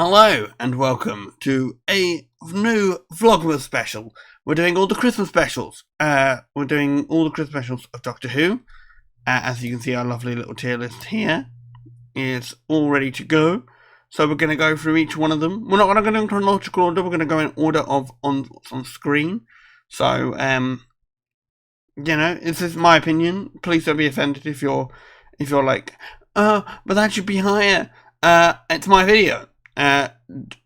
Hello and welcome to a new Vlogmas special. We're doing all the Christmas specials. We're doing all the Christmas specials of Doctor Who. As you can see, our lovely little tier list here is all ready to go. So we're going to go through each one of them. We're not going to go in chronological order. We're going to go in order of what's on screen. So, this is my opinion. Please don't be offended if you're like, oh, but that should be higher. It's my video.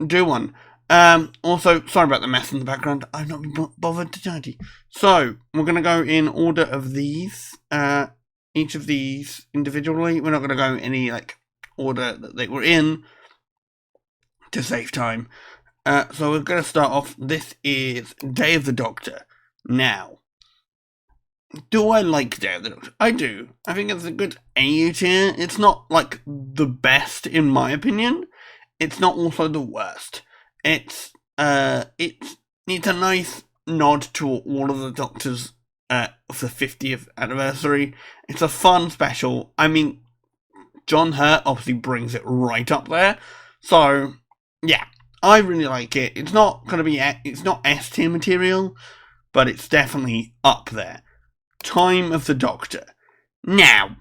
Do one. Also, sorry about the mess in the background. I've not been bothered to tidy. So, we're going to go in order of these. Each of these individually. We're not going to go in any, order that they were in to save time. So, we're going to start off. This is Day of the Doctor. Now, do I like Day of the Doctor? I do. I think it's a good A tier. It's not, the best, in my opinion. It's not also the worst. It's a nice nod to all of the Doctors of the 50th anniversary. It's a fun special. I mean, John Hurt obviously brings it right up there. So, yeah, I really like it. It's not going to be, it's not S tier material, but it's definitely up there. Time of the Doctor. Now,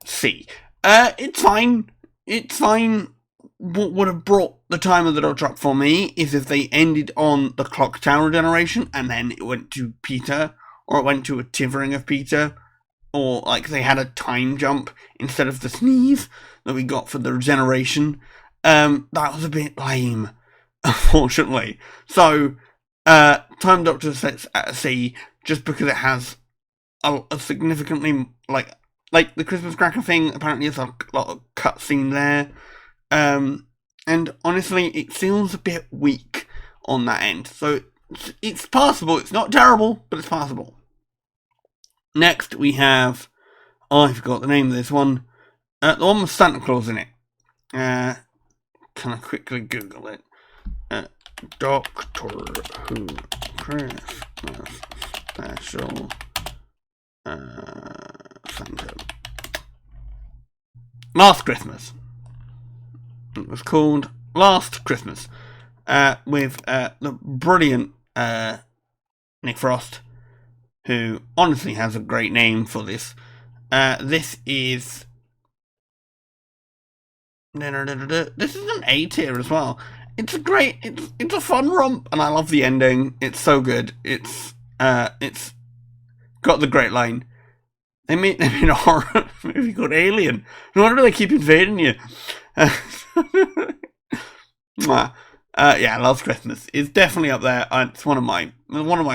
see, it's fine. It's fine. What would have brought the Time of the Doctor up for me is if they ended on the Clock Tower generation and then it went to Peter, or it went to a Tivering of Peter, or they had a time jump instead of the sneeze that we got for the regeneration. That was a bit lame, unfortunately. So, Time Doctor sets at C just because it has a significantly, like the Christmas cracker thing, apparently there's a lot of cutscene there. And honestly, it feels a bit weak on that end. So it's passable. It's not terrible, but it's passable. Next, we have, I forgot the name of this one. The one with Santa Claus in it. Can I quickly Google it? Doctor Who Christmas Special Santa. Last Christmas. It was called Last Christmas, with the brilliant Nick Frost, who honestly has a great name for this. This is an A tier as well. It's a fun romp, and I love the ending. It's so good. It's got the great line. They made a horror movie called Alien. No wonder they keep invading you. Last Christmas is definitely up there. It's one of my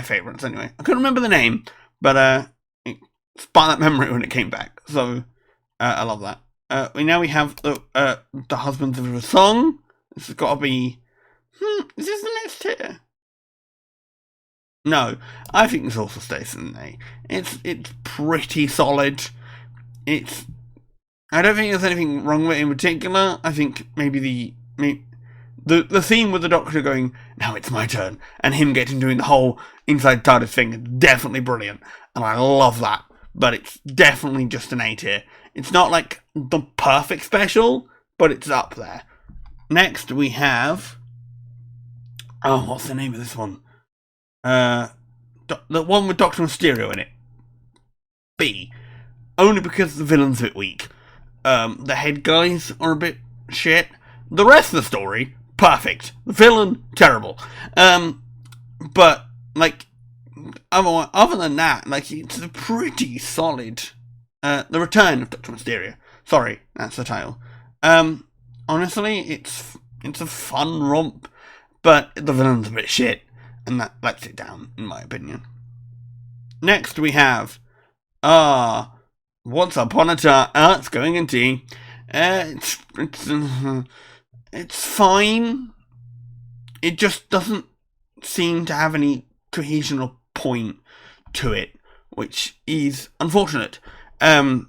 favourites anyway. I couldn't remember the name, but it sparked that memory when it came back. So I love that. We have the Husbands of a Song. This has got to be. Is this the next tier? No, I think this also stays in A. It's pretty solid. I don't think there's anything wrong with it in particular. I think maybe the theme with the Doctor going, now it's my turn, and him doing the whole inside TARDIS thing is definitely brilliant, and I love that. But it's definitely just an A tier. It's not the perfect special, but it's up there. Next we have, what's the name of this one? The one with Dr. Mysterio in it. B. Only because the villain's a bit weak. The head guys are a bit shit. The rest of the story, perfect. The villain, terrible. But other than that, it's a pretty solid. The Return of Dr. Mysterio. Sorry, that's the title. Honestly, it's a fun romp, but the villain's a bit shit, and that lets it down, in my opinion. Next we have, Once Upon a Time. It's going in D. It's fine. It just doesn't seem to have any cohesion or point to it, which is unfortunate. The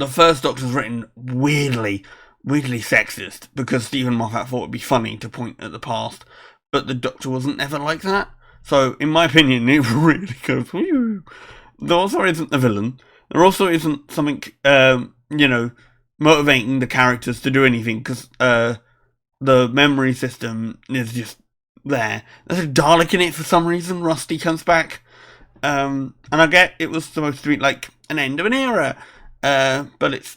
first Doctor's written weirdly sexist, because Stephen Moffat thought it'd be funny to point at the past, but the Doctor wasn't ever like that. So, in my opinion, it really goes, whew. There also isn't a villain. There also isn't something, motivating the characters to do anything, because the memory system is just there. There's a Dalek in it for some reason. Rusty comes back. And I get it was supposed to be like an end of an era, but it's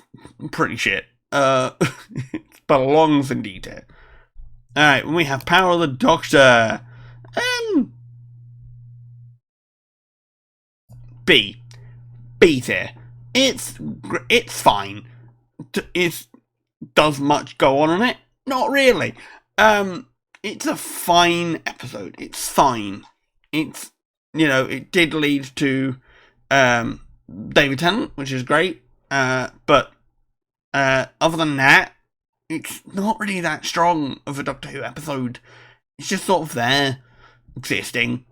pretty shit. It belongs in detail. Alright, we have Power of the Doctor. B tier. It's fine. Does much go on it? Not really. It's a fine episode. It's fine. It's, it did lead to David Tennant, which is great. But other than that, it's not really that strong of a Doctor Who episode. It's just sort of there, existing.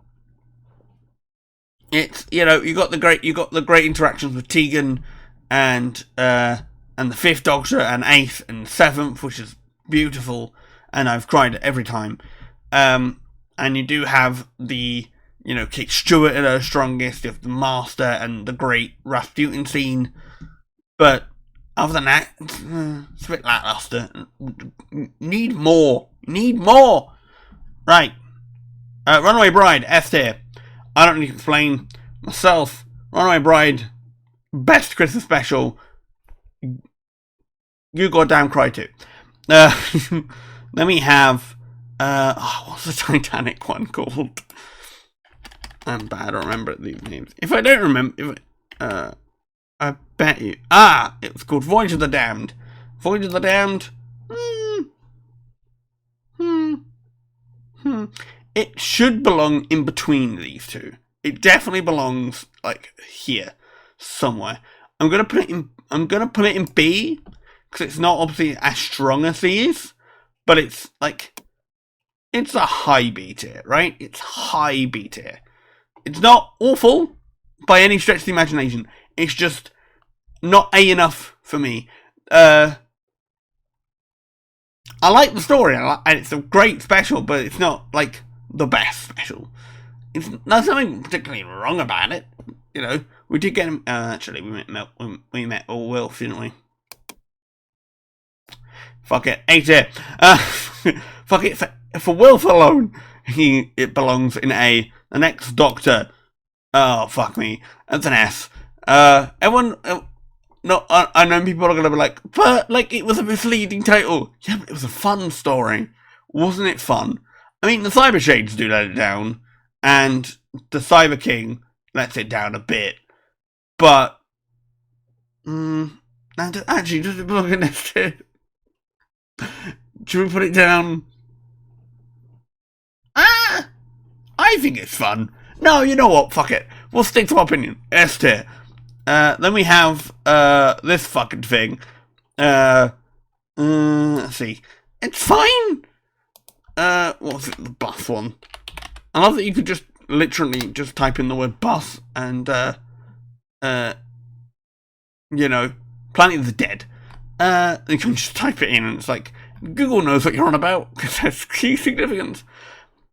It's you got the great interactions with Tegan and the Fifth Doctor and Eighth and Seventh, which is beautiful, and I've cried every time. And you do have the Kate Stewart at her strongest, you have the Master and the great Rasputin scene, but other than that, it's a bit lackluster. Need more. Right. Runaway Bride, S tier. I don't need to explain myself. Runaway Bride, best Christmas special. You goddamn cry too. Then we have what's the Titanic one called? I'm bad. I don't remember these names. If I don't remember, I bet you. It was called Voyage of the Damned. Voyage of the Damned. It should belong in between these two. It definitely belongs like here somewhere. I'm gonna put it in B because it's not obviously as strong as these, but it's a high B tier, right? It's high B tier. It's not awful by any stretch of the imagination. It's just not A enough for me. I like the story, and it's a great special, but it's not like the best special. There's nothing particularly wrong about it. We did get him. Actually, we met Wilf, didn't we? Fuck it, A tier. Fuck it for Wilf alone. It belongs in A. The next Doctor. Oh fuck me, that's an S. Everyone. No, I know people are gonna be like, but it was a misleading title. Yeah, but it was a fun story, wasn't it? Fun. I mean, the Cyber Shades do let it down, and the Cyber King lets it down a bit. But actually, does it belong in this too? Should we put it down? I think it's fun. No, you know what? Fuck it. We'll stick to our opinion. S tier. Then we have this fucking thing. Let's see. It's fine. What was it? The bus one. I love that you could just literally just type in the word bus and Planet of the Dead. You can just type it in and it's like Google knows what you're on about because there's key significance.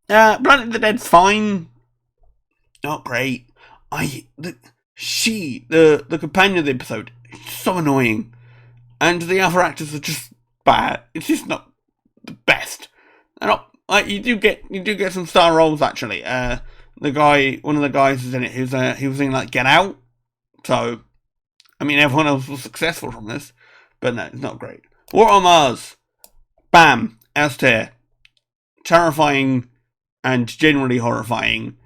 Planet of the Dead's fine. Not great. The companion of the episode is so annoying, and the other actors are just bad. It's just not the best. They're not you do get some star roles actually. One of the guys is in it. He was in Get Out. So, I mean, everyone else was successful from this, but no, it's not great. War on Mars, bam, S tier. Terrifying and generally horrifying.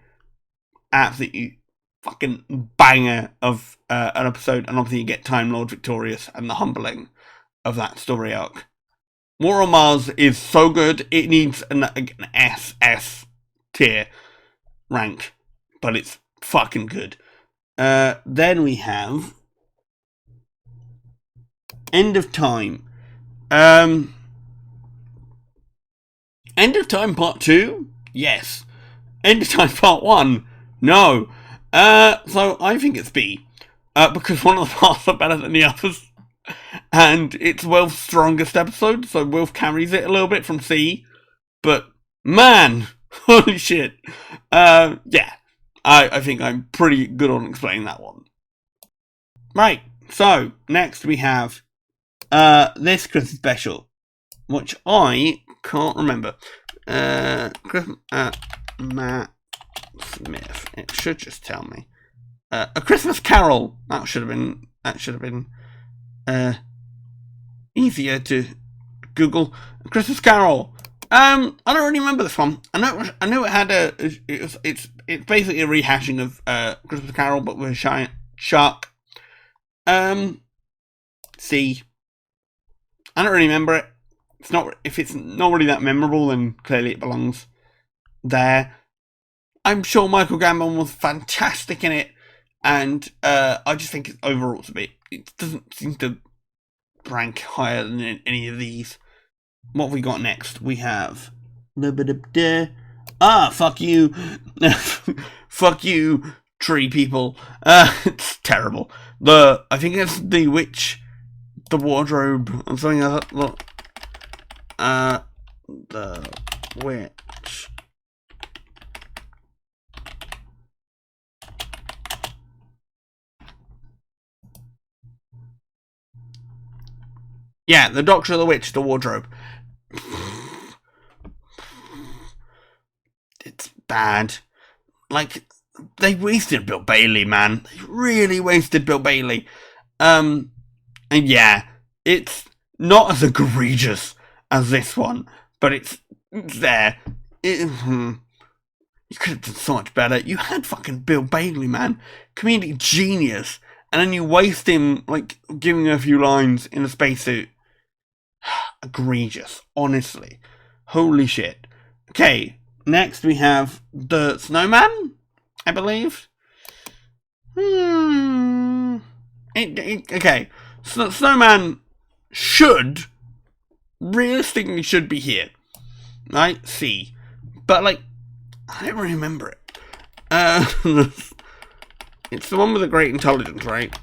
Absolutely fucking banger of an episode, and obviously you get Time Lord Victorious and the humbling of that story arc. War on Mars is so good, it needs an SS tier rank, but it's fucking good. Then we have End of Time. End of Time Part 2? Yes. End of Time Part 1? No. So I think it's B. Because one of the parts are better than the others. And it's Wilf's strongest episode, so Wilf carries it a little bit from C. But, man! Holy shit. Yeah. I think I'm pretty good on explaining that one. Right. So, next we have this Christmas special, which I can't remember. Christmas Matt Smith. It should just tell me. A Christmas Carol. That should have been easier to Google. A Christmas Carol. I don't really remember this one. I know it had it's basically a rehashing of Christmas Carol, but with a shark. See, I don't really remember it. If it's not really that memorable, then clearly it belongs there. I'm sure Michael Gambon was fantastic in it, and I just think overall it doesn't seem to rank higher than any of these. What have we got next? We have fuck you. Fuck you, tree people. It's terrible. I think it's the witch, the wardrobe, or something like that. The witch. Yeah, the Doctor, the Witch, the Wardrobe. It's bad. Like, they wasted Bill Bailey, man. They really wasted Bill Bailey. And yeah, it's not as egregious as this one, but it's there. You could have done so much better. You had fucking Bill Bailey, man. Comedic genius. And then you waste him, like, giving a few lines in a spacesuit. Egregious, honestly. Holy shit. Okay, next we have the Snowman, I believe. Okay, so Snowman realistically should be here. Right? C. But, like, I don't remember it. It's the one with the great intelligence, right?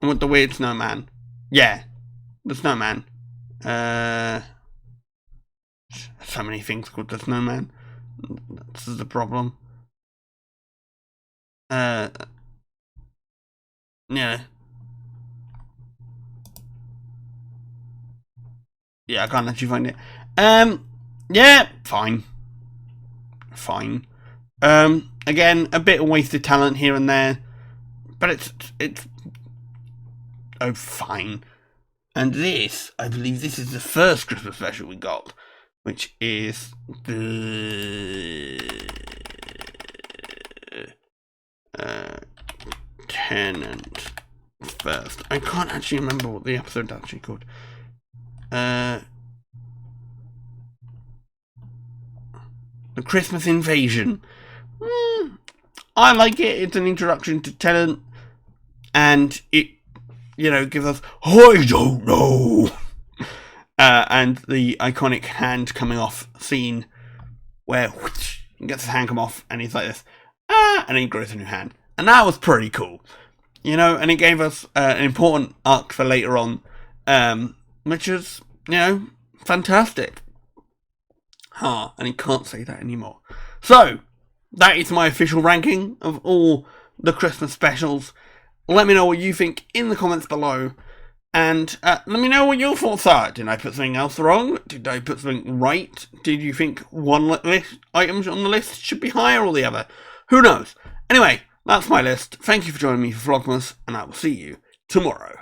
And with the weird snowman. Yeah, the snowman. So many things called the snowman. This is the problem. Yeah. Yeah, I can't actually find it. Yeah, fine. Again, a bit of wasted talent here and there, but it's fine. And this, I believe this is the first Christmas special we got, which is the Tenant First. I can't actually remember what the episode's actually called. The Christmas Invasion. I like it. It's an introduction to Tenant, and it, gives us, I don't know, and the iconic hand coming off scene where he gets his hand come off and he's like this, and then he grows a new hand, and that was pretty cool, and it gave us an important arc for later on, which is, fantastic. And he can't say that anymore. So, that is my official ranking of all the Christmas specials. Let me know what you think in the comments below. And let me know what your thoughts are. Did I put something else wrong? Did I put something right? Did you think one items on the list should be higher or the other? Who knows? Anyway, that's my list. Thank you for joining me for Vlogmas, and I will see you tomorrow.